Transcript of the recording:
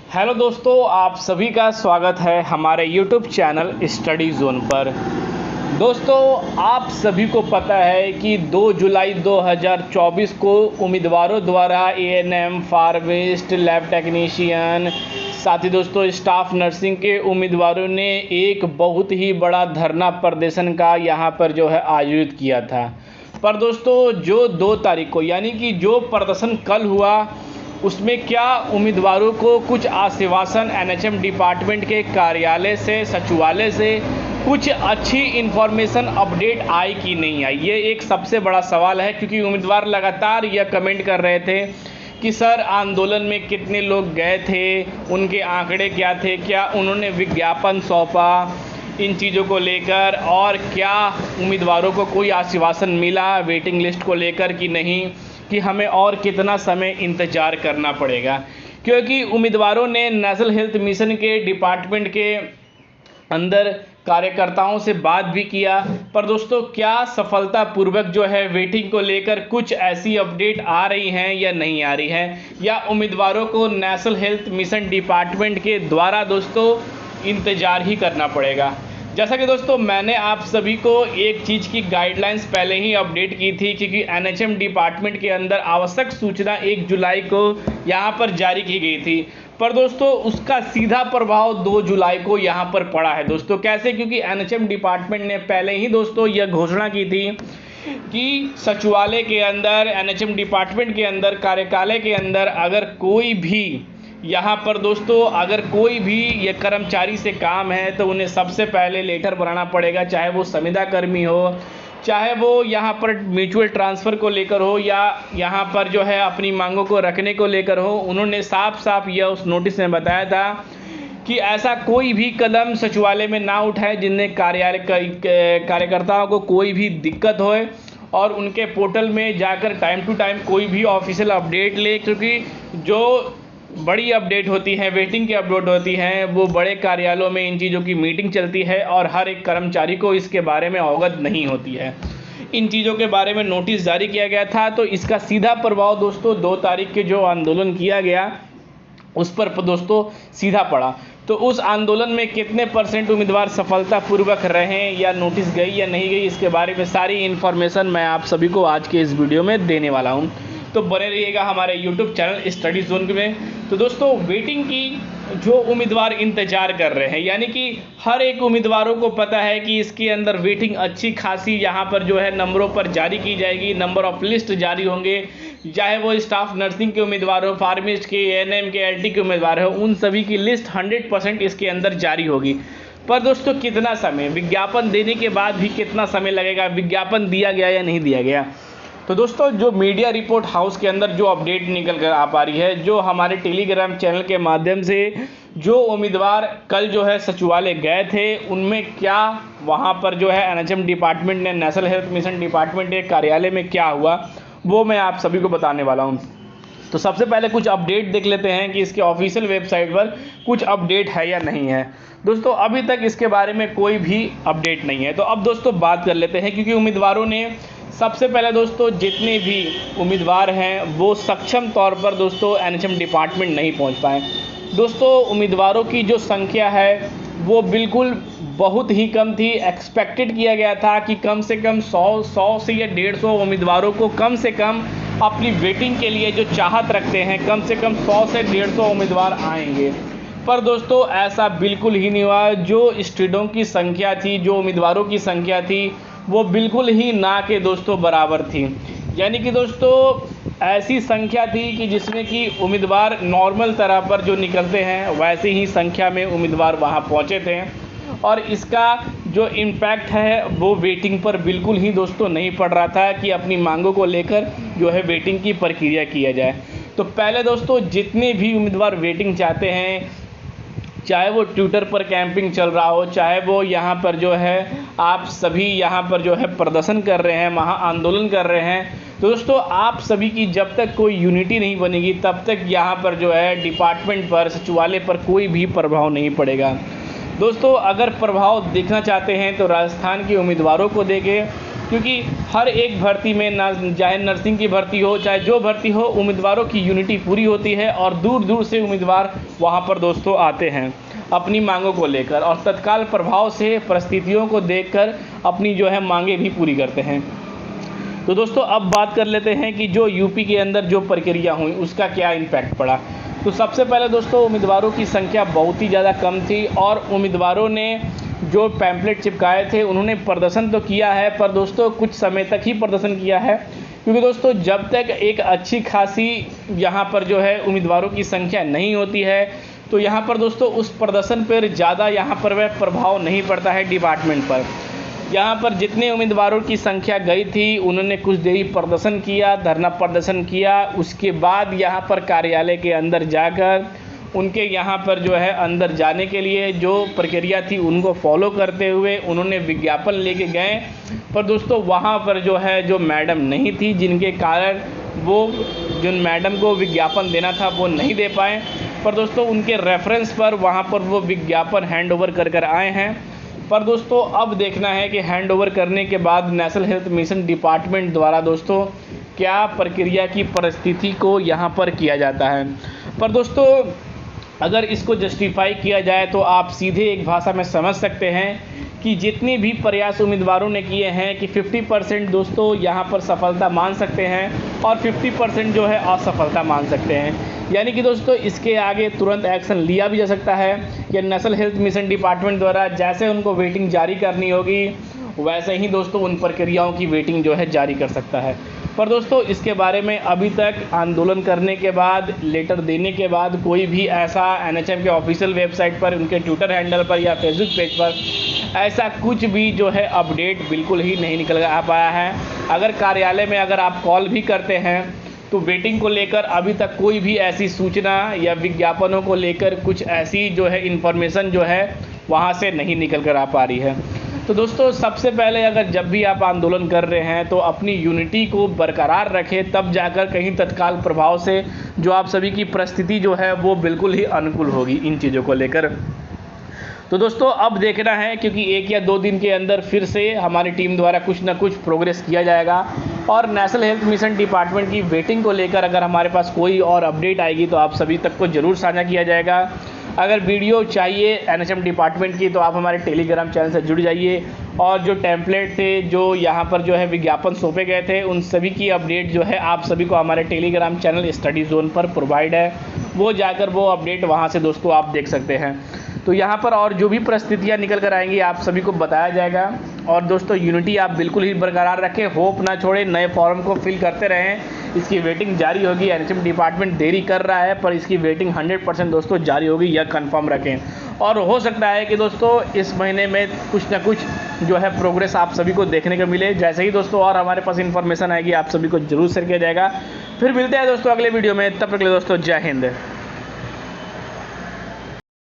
Hello दोस्तों, आप सभी का स्वागत है हमारे यूट्यूब चैनल स्टडी जोन पर। दोस्तों, आप सभी को पता है कि 2 जुलाई 2024 को उम्मीदवारों द्वारा एएनएम, फार्मासिस्ट, लैब टेक्नीशियन, साथ ही दोस्तों स्टाफ नर्सिंग के उम्मीदवारों ने एक बहुत ही बड़ा धरना प्रदर्शन का यहाँ पर जो है आयोजित किया था। पर दोस्तों, जो 2 तारीख को यानी कि जो प्रदर्शन कल हुआ, उसमें क्या उम्मीदवारों को कुछ आश्वासन एनएचएम डिपार्टमेंट के कार्यालय से, सचिवालय से कुछ अच्छी इन्फॉर्मेशन अपडेट आई कि नहीं आई, ये एक सबसे बड़ा सवाल है। क्योंकि उम्मीदवार लगातार यह कमेंट कर रहे थे कि सर आंदोलन में कितने लोग गए थे, उनके आंकड़े क्या थे, क्या उन्होंने विज्ञापन सौंपा इन चीज़ों को लेकर, और क्या उम्मीदवारों को कोई आश्वासन मिला वेटिंग लिस्ट को लेकर कि नहीं, कि हमें और कितना समय इंतज़ार करना पड़ेगा। क्योंकि उम्मीदवारों ने नेशनल हेल्थ मिशन के डिपार्टमेंट के अंदर कार्यकर्ताओं से बात भी किया, पर दोस्तों क्या सफलतापूर्वक जो है वेटिंग को लेकर कुछ ऐसी अपडेट आ रही हैं या नहीं आ रही है, या उम्मीदवारों को नेशनल हेल्थ मिशन डिपार्टमेंट के द्वारा दोस्तों इंतज़ार ही करना पड़ेगा। जैसा कि दोस्तों मैंने आप सभी को एक चीज़ की गाइडलाइंस पहले ही अपडेट की थी, क्योंकि एनएचएम डिपार्टमेंट के अंदर आवश्यक सूचना 1 जुलाई को यहाँ पर जारी की गई थी, पर दोस्तों उसका सीधा प्रभाव 2 जुलाई को यहाँ पर पड़ा है। दोस्तों कैसे? क्योंकि एनएचएम डिपार्टमेंट ने पहले ही दोस्तों यह घोषणा की थी कि सचिवालय के अंदर, एनएचएम डिपार्टमेंट के अंदर, कार्यकालय के अंदर अगर कोई भी यहाँ पर दोस्तों अगर कोई भी ये कर्मचारी से काम है तो उन्हें सबसे पहले लेटर बनाना पड़ेगा, चाहे वो संविदा कर्मी हो, चाहे वो यहाँ पर म्यूचुअल ट्रांसफ़र को लेकर हो, या यहाँ पर जो है अपनी मांगों को रखने को लेकर हो। उन्होंने साफ साफ यह उस नोटिस में बताया था कि ऐसा कोई भी कदम सचिवालय में ना उठाए जिनमें कार्यकर्ताओं को कोई भी दिक्कत होए, और उनके पोर्टल में जाकर टाइम टू टाइम कोई भी ऑफिशियल अपडेट ले। क्योंकि जो बड़ी अपडेट होती है, वेटिंग की अपडेट होती हैं, वो बड़े कार्यालयों में इन चीज़ों की मीटिंग चलती है और हर एक कर्मचारी को इसके बारे में अवगत नहीं होती है। इन चीज़ों के बारे में नोटिस जारी किया गया था, तो इसका सीधा प्रभाव दोस्तों 2 तारीख के जो आंदोलन किया गया उस पर दोस्तों सीधा पड़ा। तो उस आंदोलन में कितने % उम्मीदवार सफलतापूर्वक रहे या नोटिस गई या नहीं गई, इसके बारे में सारी इन्फॉर्मेशन मैं आप सभी को आज के इस वीडियो में देने वाला हूं। तो बने रहिएगा हमारे यूट्यूब चैनल स्टडी जोन में। तो दोस्तों वेटिंग की जो उम्मीदवार इंतजार कर रहे हैं, यानी कि हर एक उम्मीदवारों को पता है कि इसके अंदर वेटिंग अच्छी खासी यहाँ पर जो है नंबरों पर जारी की जाएगी, नंबर ऑफ लिस्ट जारी होंगे, चाहे वो स्टाफ नर्सिंग के उम्मीदवार हो, फार्मासिस्ट के, एएनएम के, एलटी के उम्मीदवार हो, उन सभी की लिस्ट 100% इसके अंदर जारी होगी। पर दोस्तों कितना समय, विज्ञापन देने के बाद भी कितना समय लगेगा, विज्ञापन दिया गया या नहीं दिया गया। तो दोस्तों जो मीडिया रिपोर्ट हाउस के अंदर जो अपडेट निकल कर आ पा रही है, जो हमारे टेलीग्राम चैनल के माध्यम से जो उम्मीदवार कल जो है सचिवालय गए थे, उनमें क्या वहां पर जो है एनएचएम डिपार्टमेंट ने, नेशनल हेल्थ मिशन डिपार्टमेंट के कार्यालय में क्या हुआ, वो मैं आप सभी को बताने वाला हूं। तो सबसे पहले कुछ अपडेट देख लेते हैं कि इसके ऑफिशियल वेबसाइट पर कुछ अपडेट है या नहीं है। दोस्तों अभी तक इसके बारे में कोई भी अपडेट नहीं है। तो अब दोस्तों बात कर लेते हैं, क्योंकि उम्मीदवारों ने सबसे पहले दोस्तों जितने भी उम्मीदवार हैं वो सक्षम तौर पर दोस्तों एनएचएम डिपार्टमेंट नहीं पहुंच पाए। दोस्तों उम्मीदवारों की जो संख्या है वो बिल्कुल बहुत ही कम थी। एक्सपेक्टेड किया गया था कि कम से कम 100 से या 150 उम्मीदवारों को कम से कम अपनी वेटिंग के लिए जो चाहत रखते हैं, कम से कम 100 से 150 उम्मीदवार आएंगे। पर दोस्तों ऐसा बिल्कुल ही नहीं हुआ। जो स्टूडेंटों की संख्या थी, जो उम्मीदवारों की संख्या थी, वो बिल्कुल ही ना के दोस्तों बराबर थी। यानी कि दोस्तों ऐसी संख्या थी कि जिसमें कि उम्मीदवार नॉर्मल तरह पर जो निकलते हैं वैसे ही संख्या में उम्मीदवार वहां पहुंचे थे, और इसका जो इम्पैक्ट है वो वेटिंग पर बिल्कुल ही दोस्तों नहीं पड़ रहा था कि अपनी मांगों को लेकर जो है वेटिंग की प्रक्रिया किया जाए। तो पहले दोस्तों जितने भी उम्मीदवार वेटिंग चाहते हैं, चाहे वो ट्विटर पर कैंपिंग चल रहा हो, चाहे वो यहाँ पर जो है आप सभी यहाँ पर जो है प्रदर्शन कर रहे हैं, महा आंदोलन कर रहे हैं, तो दोस्तों आप सभी की जब तक कोई यूनिटी नहीं बनेगी तब तक यहाँ पर जो है डिपार्टमेंट पर, सचिवालय पर कोई भी प्रभाव नहीं पड़ेगा। दोस्तों अगर प्रभाव देखना चाहते हैं तो राजस्थान के उम्मीदवारों को देखें। क्योंकि हर एक भर्ती में ना, चाहे नर्सिंग की भर्ती हो चाहे जो भर्ती हो, उम्मीदवारों की यूनिटी पूरी होती है और दूर दूर से उम्मीदवार वहाँ पर दोस्तों आते हैं अपनी मांगों को लेकर, और तत्काल प्रभाव से परिस्थितियों को देखकर अपनी जो है मांगें भी पूरी करते हैं। तो दोस्तों अब बात कर लेते हैं कि जो यूपी के अंदर जो प्रक्रिया हुई उसका क्या इम्पैक्ट पड़ा। तो सबसे पहले दोस्तों उम्मीदवारों की संख्या बहुत ही ज़्यादा कम थी और उम्मीदवारों ने जो पैम्पलेट चिपकाए थे उन्होंने प्रदर्शन तो किया है, पर दोस्तों कुछ समय तक ही प्रदर्शन किया है, क्योंकि दोस्तों जब तक एक अच्छी खासी यहाँ पर जो है उम्मीदवारों की संख्या नहीं होती है तो यहाँ पर दोस्तों उस प्रदर्शन पर ज़्यादा यहाँ पर वह प्रभाव नहीं पड़ता है डिपार्टमेंट पर। यहाँ पर जितने उम्मीदवारों की संख्या गई थी उन्होंने कुछ देरी प्रदर्शन किया, धरना प्रदर्शन किया, उसके बाद यहाँ पर कार्यालय के अंदर जाकर उनके यहाँ पर जो है अंदर जाने के लिए जो प्रक्रिया थी उनको फॉलो करते हुए उन्होंने विज्ञापन लेके गए, पर दोस्तों वहाँ पर जो है जो मैडम नहीं थी, जिनके कारण वो जिन मैडम को विज्ञापन देना था वो नहीं दे पाए, पर दोस्तों उनके रेफरेंस पर वहाँ पर वो विज्ञापन हैंड ओवर कर आए हैं। पर दोस्तों अब देखना है कि हैंड ओवर करने के बाद नेशनल हेल्थ मिशन डिपार्टमेंट द्वारा दोस्तों क्या प्रक्रिया की परिस्थिति को यहाँ पर किया जाता है। पर दोस्तों अगर इसको जस्टिफाई किया जाए तो आप सीधे एक भाषा में समझ सकते हैं कि जितने भी प्रयास उम्मीदवारों ने किए हैं कि 50% दोस्तों यहाँ पर सफलता मान सकते हैं और 50% जो है असफलता मान सकते हैं। यानी कि दोस्तों इसके आगे तुरंत एक्शन लिया भी जा सकता है कि नेशनल हेल्थ मिशन डिपार्टमेंट द्वारा जैसे उनको वेटिंग जारी करनी होगी वैसे ही दोस्तों उन प्रक्रियाओं की वेटिंग जो है जारी कर सकता है। पर दोस्तों इसके बारे में अभी तक आंदोलन करने के बाद, लेटर देने के बाद कोई भी ऐसा एनएचएम के ऑफिशियल वेबसाइट पर, उनके ट्विटर हैंडल पर या फेसबुक पेज पर ऐसा कुछ भी जो है अपडेट बिल्कुल ही नहीं निकल आ पाया है। अगर कार्यालय में अगर आप कॉल भी करते हैं तो वेटिंग को लेकर अभी तक कोई भी ऐसी सूचना या विज्ञापनों को लेकर कुछ ऐसी जो है इन्फॉर्मेशन जो है वहाँ से नहीं निकल कर आ पा रही है। तो दोस्तों सबसे पहले अगर जब भी आप आंदोलन कर रहे हैं तो अपनी यूनिटी को बरकरार रखें, तब जाकर कहीं तत्काल प्रभाव से जो आप सभी की परिस्थिति जो है वो बिल्कुल ही अनुकूल होगी इन चीज़ों को लेकर। तो दोस्तों अब देखना है, क्योंकि 1 या 2 दिन के अंदर फिर से हमारी टीम द्वारा कुछ ना कुछ प्रोग्रेस किया जाएगा और नेशनल हेल्थ मिशन डिपार्टमेंट की वेटिंग को लेकर अगर हमारे पास कोई और अपडेट आएगी तो आप सभी तक को ज़रूर साझा किया जाएगा। अगर वीडियो चाहिए एनएचएम डिपार्टमेंट की तो आप हमारे टेलीग्राम चैनल से जुड़ जाइए और जो टेम्पलेट थे जो यहाँ पर जो है विज्ञापन सौंपे गए थे उन सभी की अपडेट जो है आप सभी को हमारे टेलीग्राम चैनल स्टडी जोन पर प्रोवाइड है, वो जाकर वो अपडेट वहाँ से दोस्तों आप देख सकते हैं। तो यहाँ पर और जो भी परिस्थितियाँ निकल कर आएंगी आप सभी को बताया जाएगा। और दोस्तों यूनिटी आप बिल्कुल ही बरकरार रखें, होप ना छोड़ें, नए फॉर्म को फिल करते रहें। इसकी वेटिंग जारी होगी, एनएचएम डिपार्टमेंट देरी कर रहा है पर इसकी वेटिंग 100% दोस्तों जारी होगी, यह कंफर्म रखें। और हो सकता है कि दोस्तों इस महीने में कुछ ना कुछ जो है प्रोग्रेस आप सभी को देखने को मिले। जैसे ही दोस्तों और हमारे पास इन्फॉर्मेशन आएगी आप सभी को जरूर शेयर किया जाएगा। फिर मिलते हैं दोस्तों अगले वीडियो में, तब तक के लिए दोस्तों जय हिंद।